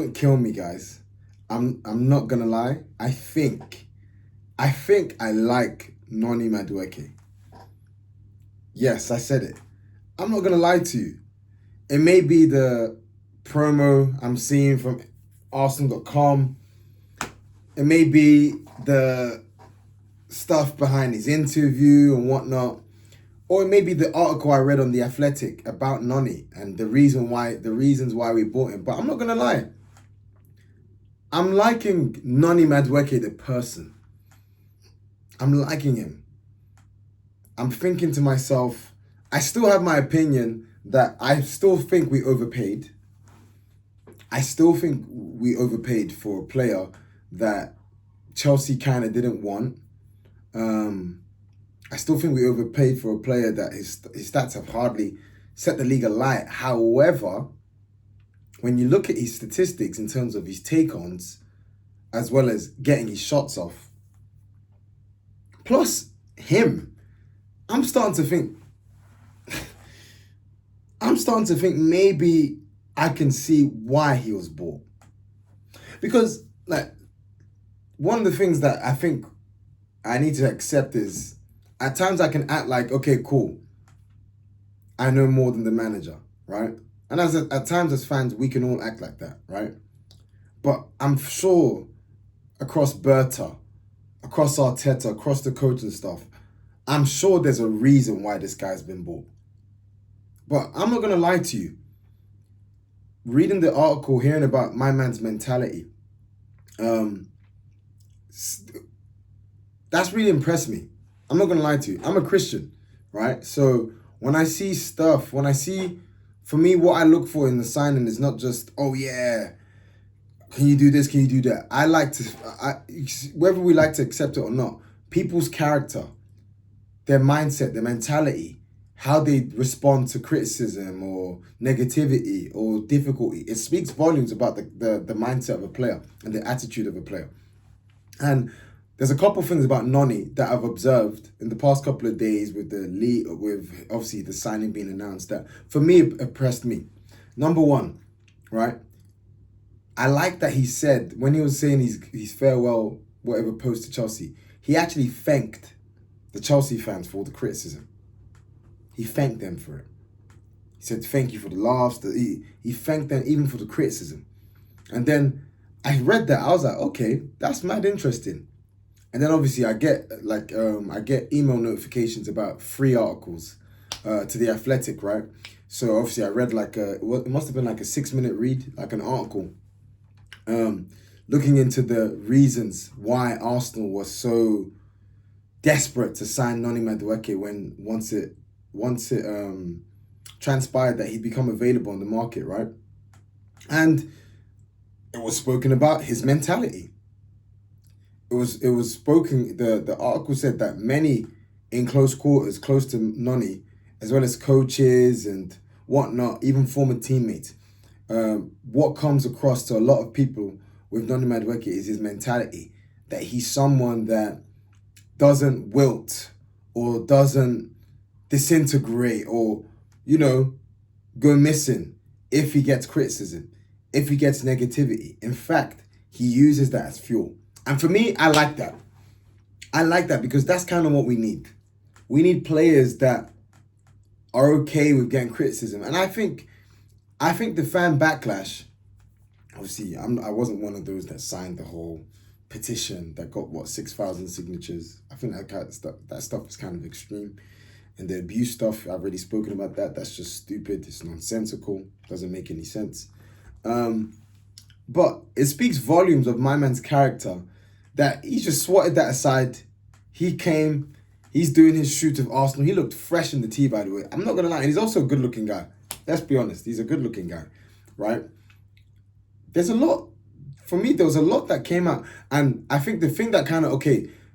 Don't kill me, guys. I'm not gonna lie. I like Noni Madueke. Yes, I said it. I'm not gonna lie to you. It may be the promo I'm seeing from Arsenal.com. It may be the stuff behind his interview and whatnot. Or it may be the article I read on The Athletic about Noni and the reasons why we bought him. But I'm not gonna lie. I'm liking Noni Madueke the person. I'm liking him. I'm thinking to myself, I still have my opinion that I still think we overpaid. I still think we overpaid for a player that Chelsea kind of didn't want. I still think we overpaid for a player that his stats have hardly set the league alight. However, when you look at his statistics in terms of his take-ons, as well as getting his shots off, plus him, I'm starting to think maybe I can see why he was bought. Because like one of the things that I think I need to accept is at times I can act like, okay, cool, I know more than the manager, right? And at times as fans, we can all act like that, right? But I'm sure across Berta, across Arteta, across the coaching staff, I'm sure there's a reason why this guy's been bought. But I'm not going to lie to you. Reading the article, hearing about my man's mentality, that's really impressed me. I'm not going to lie to you. I'm a Christian, right? So when I see stuff, for me, what I look for in the signing is not just, oh yeah, can you do this, can you do that? Whether we like to accept it or not, people's character, their mindset, their mentality, how they respond to criticism or negativity or difficulty, it speaks volumes about the mindset of a player and the attitude of a player. And there's a couple things about Noni that I've observed in the past couple of days with obviously the signing being announced that for me impressed me. Number one, right? I like that he said when he was saying his farewell, whatever post to Chelsea, he actually thanked the Chelsea fans for all the criticism. He thanked them for it. He said, thank you for the laughs. He thanked them even for the criticism. And then I read that. I was like, okay, that's mad interesting. And then obviously I get email notifications about 3 articles to The Athletic, right? So obviously I read it must have been like a 6-minute read, like an article, looking into the reasons why Arsenal was so desperate to sign Noni Madueke when once it transpired that he'd become available on the market, right? And it was spoken about his mentality. It was spoken. The article said that many in close quarters, close to Noni, as well as coaches and whatnot, even former teammates, what comes across to a lot of people with Noni Madueke is his mentality. That he's someone that doesn't wilt or doesn't disintegrate or, go missing if he gets criticism, if he gets negativity. In fact, he uses that as fuel. And for me, I like that. I like that because that's kind of what we need. We need players that are okay with getting criticism. And I think the fan backlash, obviously, I wasn't one of those that signed the whole petition that got, 6,000 signatures. I think that stuff is kind of extreme. And the abuse stuff, I've already spoken about that. That's just stupid. It's nonsensical. Doesn't make any sense. But it speaks volumes of my man's character that he just swatted that aside. He came, he's doing his shoot of Arsenal. He looked fresh in the tee, by the way. I'm not going to lie. And he's also a good-looking guy. Let's be honest. He's a good-looking guy, right? There was a lot that came out. And I think the thing that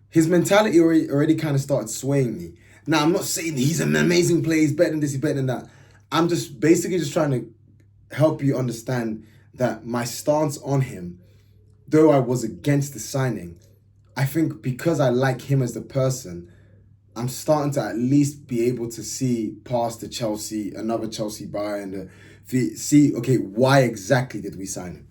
his mentality already kind of started swaying me. Now, I'm not saying he's an amazing player, he's better than this, he's better than that. I'm just basically just trying to help you understand that my stance on him, though I was against the signing, I think because I like him as the person, I'm starting to at least be able to see past another Chelsea buy and see, okay, why exactly did we sign him?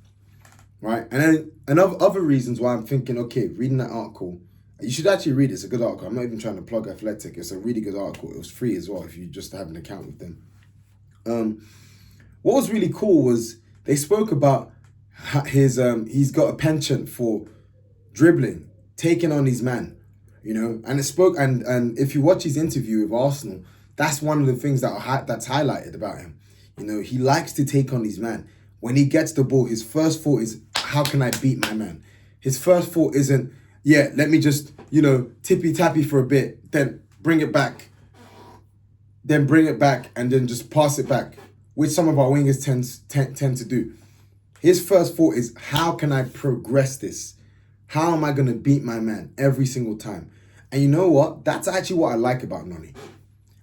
right? And then another other reasons why I'm thinking, okay, reading that article, you should actually read it. It's a good article. I'm not even trying to plug Athletic. It's a really good article. It was free as well if you just have an account with them. What was really cool was they spoke about his he's got a penchant for dribbling, taking on his man, and it spoke and if you watch his interview with Arsenal, that's one of the things that's highlighted about him. He likes to take on his man. When he gets the ball, his first thought is, how can I beat my man? His first thought isn't, yeah, let me just, tippy-tappy for a bit, then bring it back, and then just pass it back, which some of our wingers tend to do. His first thought is, how can I progress this? How am I going to beat my man every single time? And you know what? That's actually what I like about Noni.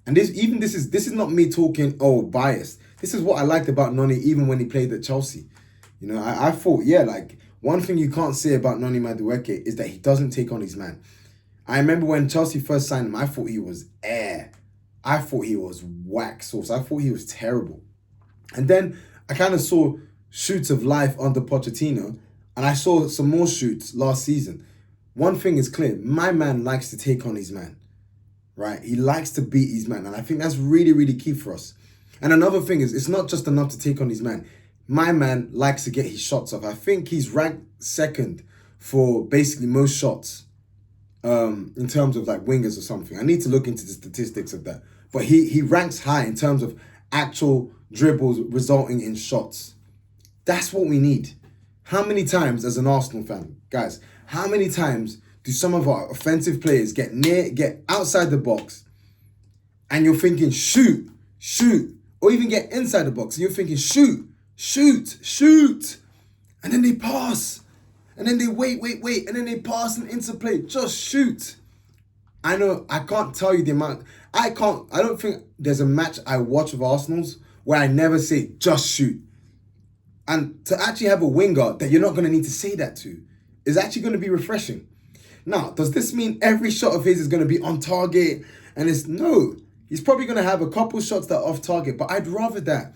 And this is not me talking, biased. This is what I liked about Noni even when he played at Chelsea. I thought, one thing you can't say about Noni Madueke is that he doesn't take on his man. I remember when Chelsea first signed him, I thought he was air. I thought he was whack sauce. I thought he was terrible. And then I kind of saw shoots of life under Pochettino, and I saw some more shoots last season. One thing is clear, my man likes to take on his man, right? He likes to beat his man, and I think that's really, really key for us. And another thing is, it's not just enough to take on his man. My man likes to get his shots off. I think he's ranked second for basically most shots in terms of like wingers or something. I need to look into the statistics of that. But he ranks high in terms of actual dribbles resulting in shots. That's what we need. How many times as an Arsenal fan, guys, how many times do some of our offensive players get outside the box and you're thinking, shoot, or even get inside the box and you're thinking, shoot, and then they pass, and then they wait, and then they pass and interplay, just shoot. I know, I can't tell you the amount, I don't think there's a match I watch of Arsenal's where I never say, just shoot. And to actually have a winger that you're not going to need to say that to is actually going to be refreshing. Now, does this mean every shot of his is going to be on target? And no, he's probably going to have a couple shots that are off target, but I'd rather that.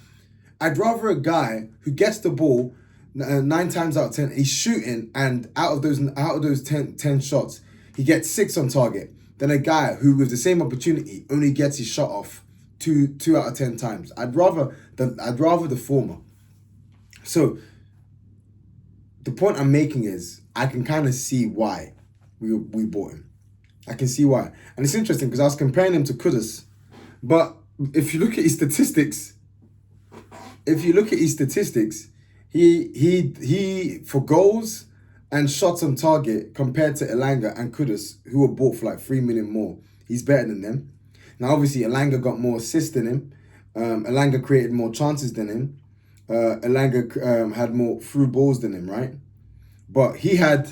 I'd rather a guy who gets the ball 9 times out of 10, he's shooting, and out of those 10 shots, he gets 6 on target, than a guy who, with the same opportunity, only gets his shot off 2 out of 10 times. I'd rather the former. So the point I'm making is I can kind of see why we bought him. I can see why. And it's interesting because I was comparing him to Kudus. But if you look at his statistics, he for goals and shots on target compared to Elanga and Kudus, who were bought for like 3 million more, he's better than them. Now, obviously, Elanga got more assists than him. Elanga created more chances than him. Elanga had more through balls than him, right? But he had,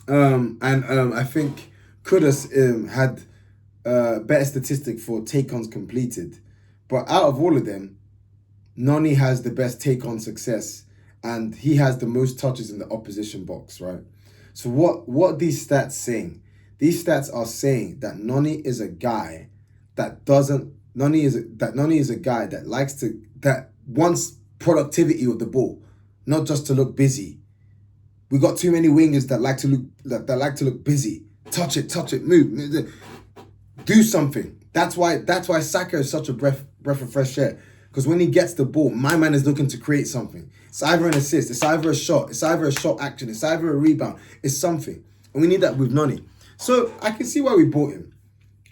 I think Kudus had better statistic for take-ons completed. But out of all of them, Noni has the best take-on success, and he has the most touches in the opposition box, right? So what are these stats saying? These stats are saying that Noni is a guy that wants productivity with the ball, not just to look busy. We got too many wingers that like to look busy. Touch it, move, do something. That's why Saka is such a breath of fresh air. Because when he gets the ball, my man is looking to create something. It's either an assist, it's either a shot, it's either a shot action, it's either a rebound, it's something. And we need that with Noni. So I can see why we bought him.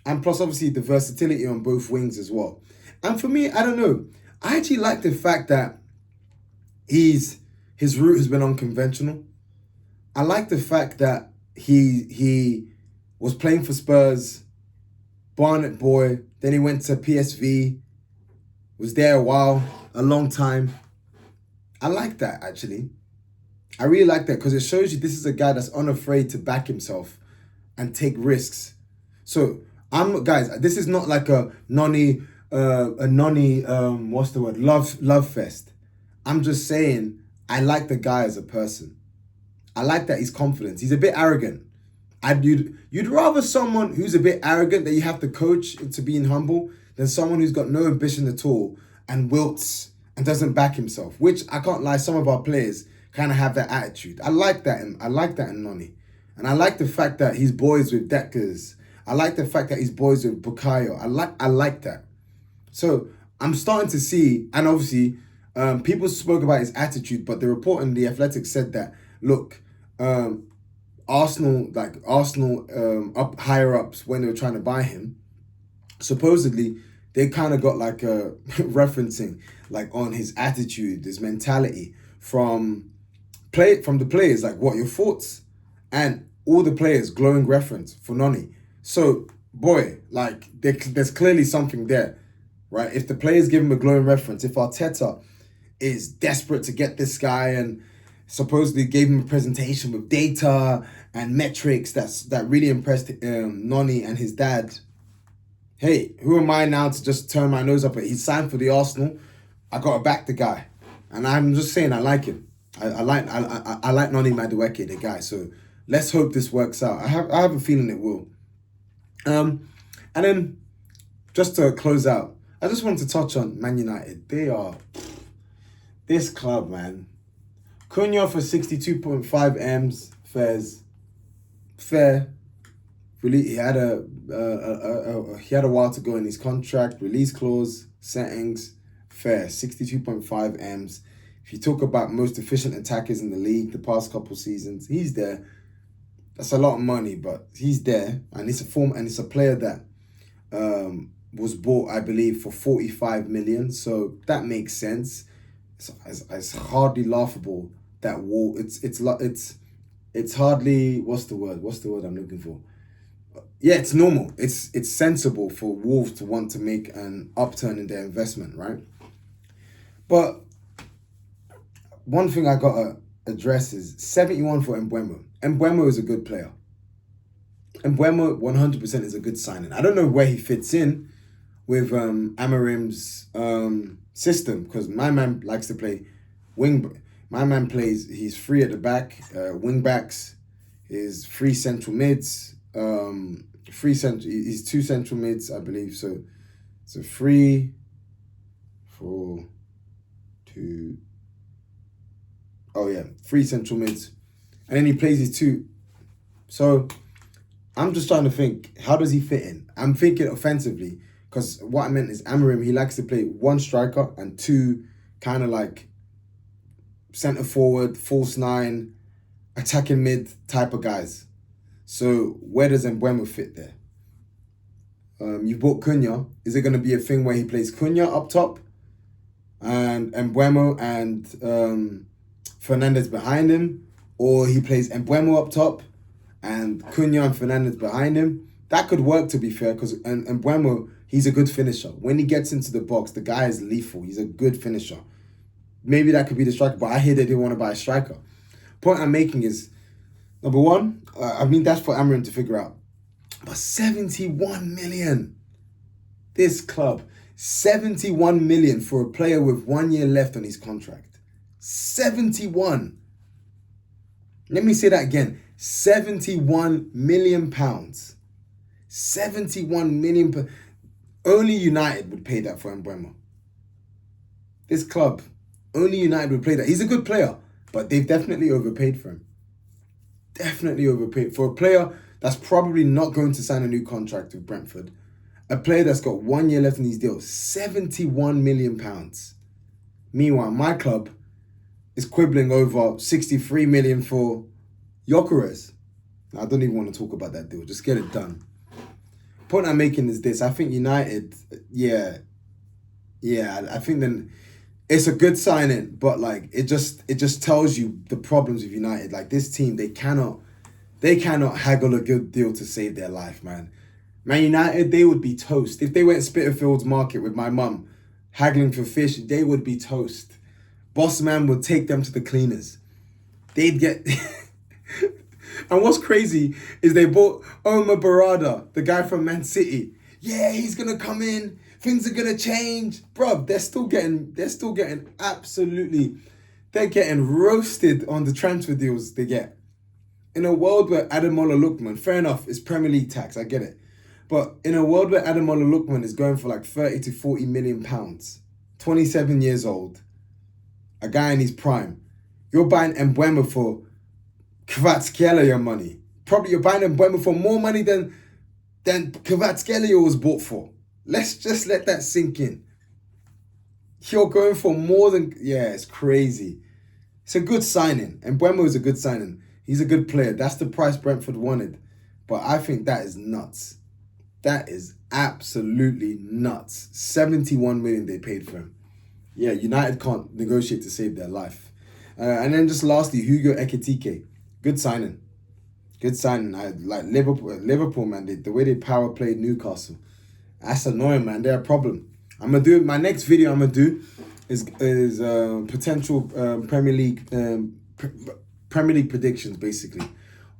And plus, obviously, the versatility on both wings as well. And for me, I don't know. I actually like the fact that his route has been unconventional. I like the fact that he was playing for Spurs, Barnet boy, then he went to PSV, was there a long time. I like that, actually. I really like that because it shows you this is a guy that's unafraid to back himself and take risks. So, guys, this is not like a Noni, what's the word? Love fest. I'm just saying, I like the guy as a person. I like that he's confident. He's a bit arrogant. You'd rather someone who's a bit arrogant that you have to coach into being humble than someone who's got no ambition at all and wilts and doesn't back himself, which I can't lie, some of our players kind of have that attitude. I like that in Noni. And I like the fact that he's boys with Deckers. I like the fact that he's boys with Bukayo. I like that. So I'm starting to see, and obviously, people spoke about his attitude, but the report in The Athletic said that, look, Arsenal up higher ups, when they were trying to buy him, supposedly they kind of got like a referencing like on his attitude, his mentality from the players, like, what your thoughts, and all the players glowing reference for Noni. So boy, like there's clearly something there, right? If the players give him a glowing reference, if Arteta is desperate to get this guy and supposedly gave him a presentation with data and metrics that really impressed Noni and his dad. Hey, who am I now to just turn my nose up at? He signed for the Arsenal. I gotta back the guy, and I'm just saying I like him. I like Noni Madueke, the guy. So let's hope this works out. I have a feeling it will. And then just to close out, I just wanted to touch on Man United. They are this club, man. Cunha for 62.5 M's, fair. Really, he had a while to go in his contract, release clause, settings, fair, 62.5 M's. If you talk about most efficient attackers in the league the past couple seasons, he's there. That's a lot of money, but he's there, and it's a player that was bought, I believe, for 45 million. So that makes sense. It's hardly laughable that it's hardly, what's the word I'm looking for? Yeah, it's normal. It's sensible for Wolves to want to make an upturn in their investment, right? But one thing I gotta address is 71 for Mbuemo. Mbuemo is a good player. Mbuemo 100% is a good signing. I don't know where he fits in with Amarim's system, because my man likes to play wing. My man he's free at the back, wing backs, is free central mids, he's two central mids, I believe. So 3, 4, 2. Oh yeah, 3 central mids, and then he plays his 2. So I'm just trying to think, how does he fit in? I'm thinking offensively, because what I meant is Amarim, he likes to play 1 striker and 2 kind of like centre forward, false 9, attacking mid type of guys. So where does Mbuemo fit there? You bought Cunha. Is it going to be a thing where he plays Cunha up top and Mbuemo and Fernandes behind him? Or he plays Mbuemo up top and Cunha and Fernandes behind him? That could work, to be fair, because Mbuemo, he's a good finisher. When he gets into the box, the guy is lethal. He's a good finisher. Maybe that could be the striker, but I hear they didn't want to buy a striker. Point I'm making is, number one, that's for Amarim to figure out. But 71 million. This club, 71 million for a player with 1 year left on his contract. 71. Let me say that again. 71 million pounds. 71 million. Only United would pay that for Mbuemo. This club, only United would pay that. He's a good player, but they've definitely overpaid for him. Definitely overpaid. For a player that's probably not going to sign a new contract with Brentford. A player that's got 1 year left in his deal. 71 million pounds. Meanwhile, my club is quibbling over 63 million for Gyökeres. I don't even want to talk about that deal. Just get it done. Point I'm making is this. I think United, I think then it's a good signing, but like it just tells you the problems with United. Like, this team, they cannot haggle a good deal to save their life, man. Man United, they would be toast. If they went Spitalfields Market with my mum haggling for fish, they would be toast. Boss man would take them to the cleaners. They'd get... And what's crazy is they bought Omar Barada, the guy from Man City. Yeah, he's going to come in. Things are going to change. Bruv, they're still getting roasted on the transfer deals they get. In a world where Ademola Lookman, fair enough, it's Premier League tax, I get it. But in a world where Ademola Lookman is going for like 30 to 40 million pounds, 27 years old, a guy in his prime, You're buying Mbuemo for Kvaratskhelia money. Probably you're buying Mbeumo for more money than Kvaratskhelia was bought for. Let's just let that sink in. You're going for more than... Yeah, it's crazy. It's a good signing. And Mbeumo is a good signing. He's a good player. That's the price Brentford wanted. But I think that is nuts. That is absolutely nuts. 71 million they paid for him. Yeah, United can't negotiate to save their life. And then just lastly, Hugo Ekitike. Good signing. Good signing. I like Liverpool, man. The way they power played Newcastle. That's annoying, man. They're a problem. I'm gonna do my next video. I'm gonna do is potential Premier League predictions, basically.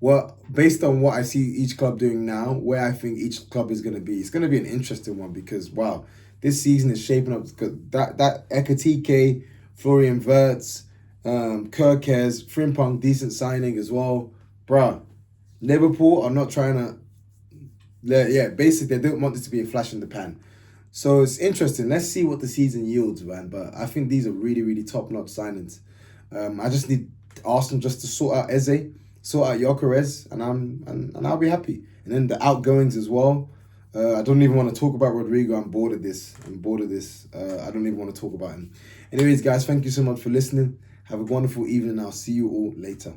Well, based on what I see each club doing now, where I think each club is gonna be, it's gonna be an interesting one because wow, this season is shaping up. That Ekitike, Florian Wirtz, Kirkes, Frimpong, decent signing as well, bruh. Liverpool are not trying to. Yeah, basically they don't want this to be a flash in the pan. So it's interesting. Let's see what the season yields, man. But I think these are really, really top-notch signings. I just need Arsenal just to sort out Eze, sort out Gyökeres, and I'll be happy. And then the outgoings as well. I don't even want to talk about Rodrigo. I'm bored of this. I don't even want to talk about him. Anyways, guys, thank you so much for listening. Have a wonderful evening. I'll see you all later.